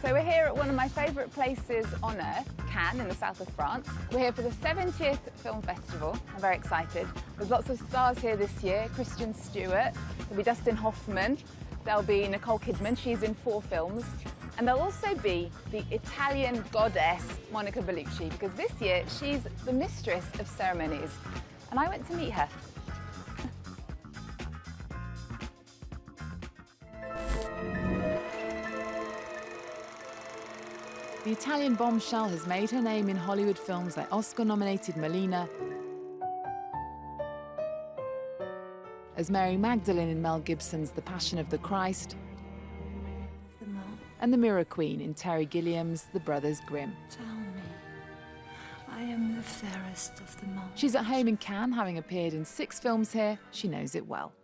So we're here at one of my favourite places on earth, Cannes, in the south of France. We're here for the 70th Film Festival. I'm very excited. There's lots of stars here this year. Kristen Stewart, there'll be Dustin Hoffman, there'll be Nicole Kidman, she's in 4 films. And there'll also be the Italian goddess, Monica Bellucci, because this year she's the mistress of ceremonies. And I went to meet her. The Italian bombshell has made her name in Hollywood films like Oscar-nominated Molina, as Mary Magdalene in Mel Gibson's The Passion of the Christ, and the Mirror Queen in Terry Gilliam's The Brothers Grimm. Tell me, I am the fairest of them all. She's at home in Cannes, having appeared in 6 films here. She knows it well.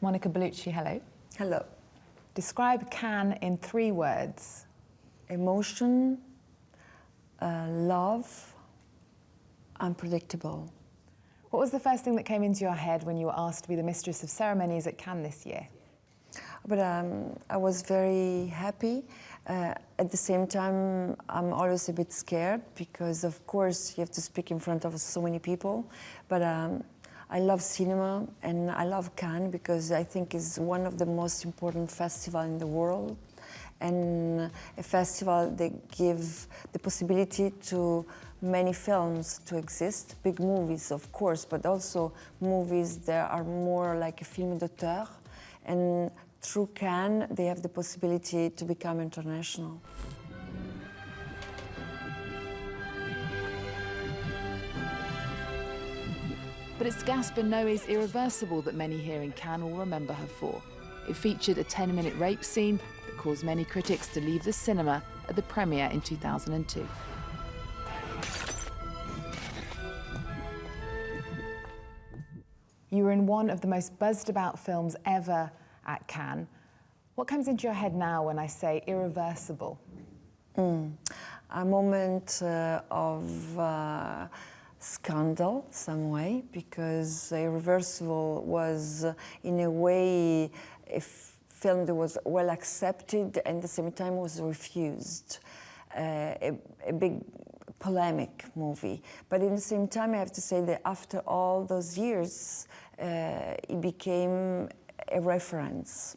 Monica Bellucci, hello. Hello. Describe Cannes in 3 words. Emotion, love, unpredictable. What was the first thing that came into your head when you were asked to be the mistress of ceremonies at Cannes this year? But I was very happy. At the same time, I'm always a bit scared because, of course, you have to speak in front of so many people. But I love cinema and I love Cannes because I think it's one of the most important festivals in the world, and a festival that gives the possibility to many films to exist, big movies of course, but also movies that are more like a film d'auteur, and through Cannes they have the possibility to become international. But it's Gaspar Noé's Irreversible that many here in Cannes will remember her for. It featured a 10-minute rape scene that caused many critics to leave the cinema at the premiere in 2002. You were in one of the most buzzed-about films ever at Cannes. What comes into your head now when I say Irreversible? A moment of scandal, some way, because Irreversible was, in a way, a film that was well accepted and at the same time was refused. A big polemic movie. But at the same time, I have to say that after all those years, it became a reference.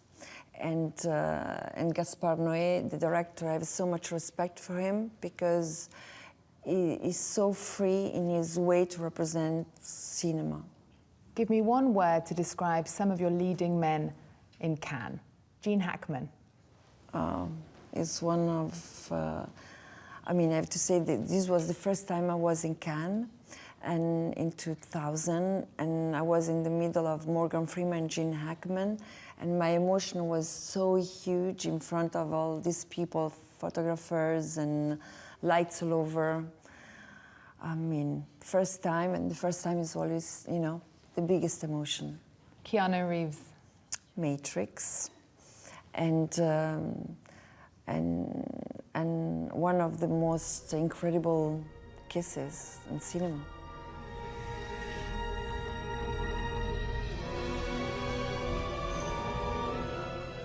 And Gaspar Noé, the director, I have so much respect for him because he is so free in his way to represent cinema. Give me one word to describe some of your leading men in Cannes. Gene Hackman. It's one of, I mean, I have to say that this was the first time I was in Cannes, and in 2000, and I was in the middle of Morgan Freeman and Gene Hackman, and my emotion was so huge in front of all these people, photographers and lights all over. I mean, first time, and the first time is always, you know, the biggest emotion. Keanu Reeves. Matrix, and one of the most incredible kisses in cinema.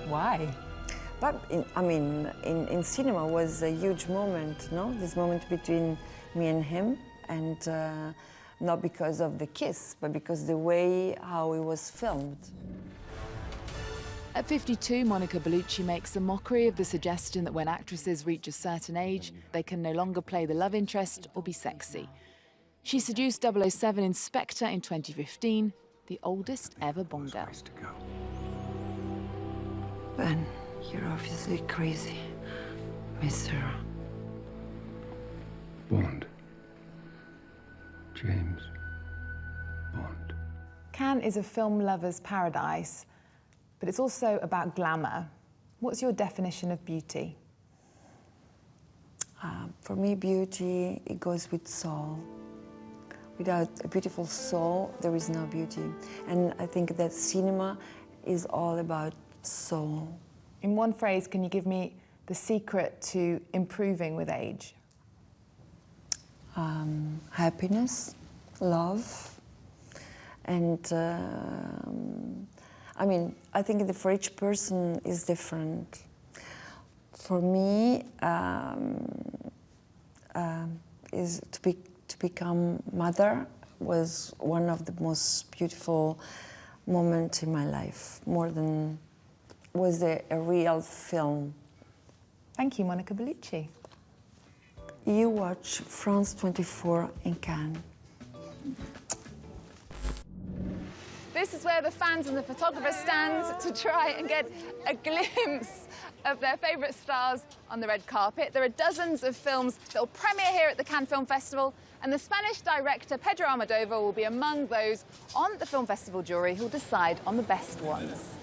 Why? But in cinema was a huge moment, no? This moment between me and him, and not because of the kiss, but because the way how it was filmed. At 52, Monica Bellucci makes a mockery of the suggestion that when actresses reach a certain age, they can no longer play the love interest or be sexy. She seduced 007 Inspector in 2015, the oldest ever Bond girl. Ben, you're obviously crazy, Mr. Bond. James Bond. Cannes is a film lover's paradise, but it's also about glamour. What's your definition of beauty? For me, beauty, it goes with soul. Without a beautiful soul, there is no beauty. And I think that cinema is all about soul. In one phrase, can you give me the secret to improving with age? Happiness, love, and I mean, I think that for each person is different. For me, is to become mother was one of the most beautiful moments in my life, more than was a real film. Thank you, Monica Bellucci. You watch France 24 in Cannes. This is where the fans and the photographers stand to try and get a glimpse of their favourite stars on the red carpet. There are dozens of films that will premiere here at the Cannes Film Festival, and the Spanish director Pedro Almodóvar will be among those on the film festival jury who'll decide on the best ones.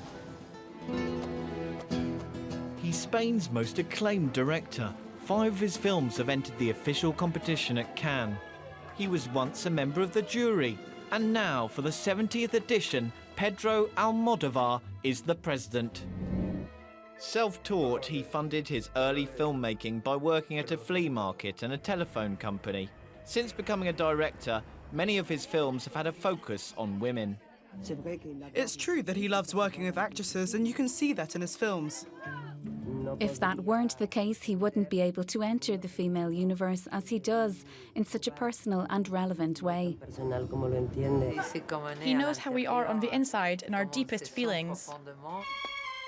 He's Spain's most acclaimed director. 5 of his films have entered the official competition at Cannes. He was once a member of the jury, and now, for the 70th edition, Pedro Almodóvar is the president. Self-taught, he funded his early filmmaking by working at a flea market and a telephone company. Since becoming a director, many of his films have had a focus on women. It's true that he loves working with actresses, and you can see that in his films. If that weren't the case, he wouldn't be able to enter the female universe as he does, in such a personal and relevant way. He knows how we are on the inside and our deepest feelings.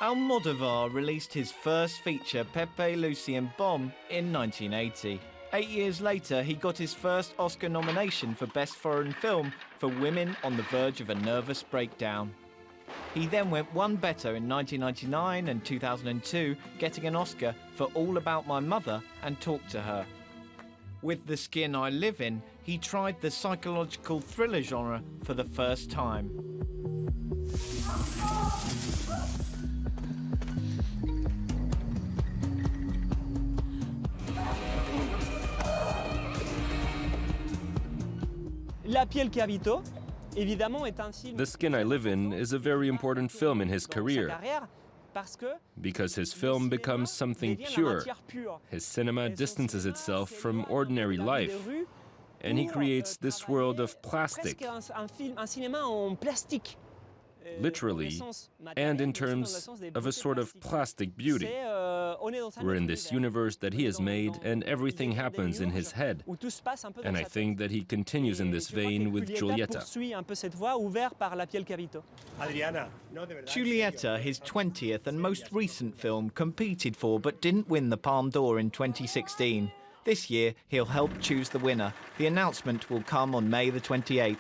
Almodóvar released his first feature, Pepe, Lucy and Bomb, in 1980. 8 years later, he got his first Oscar nomination for Best Foreign Film for Women on the Verge of a Nervous Breakdown. He then went one better in 1999 and 2002, getting an Oscar for All About My Mother and Talk to Her. With The Skin I Live In, he tried the psychological thriller genre for the first time. The Skin I Live In is a very important film in his career because his film becomes something pure. His cinema distances itself from ordinary life, and he creates this world of plastic, literally, and in terms of a sort of plastic beauty. We're in this universe that he has made, and everything happens in his head. And I think that he continues in this vein with Giulietta. Giulietta, his 20th and most recent film, competed for but didn't win the Palme d'Or in 2016. This year, he'll help choose the winner. The announcement will come on May the 28th.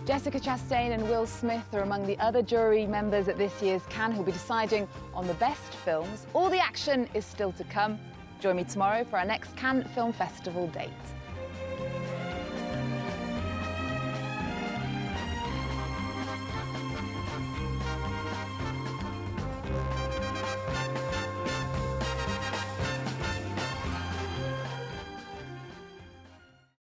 Jessica Chastain and Will Smith are among the other jury members at this year's Cannes who'll be deciding on the best films. All the action is still to come. Join me tomorrow for our next Cannes Film Festival date.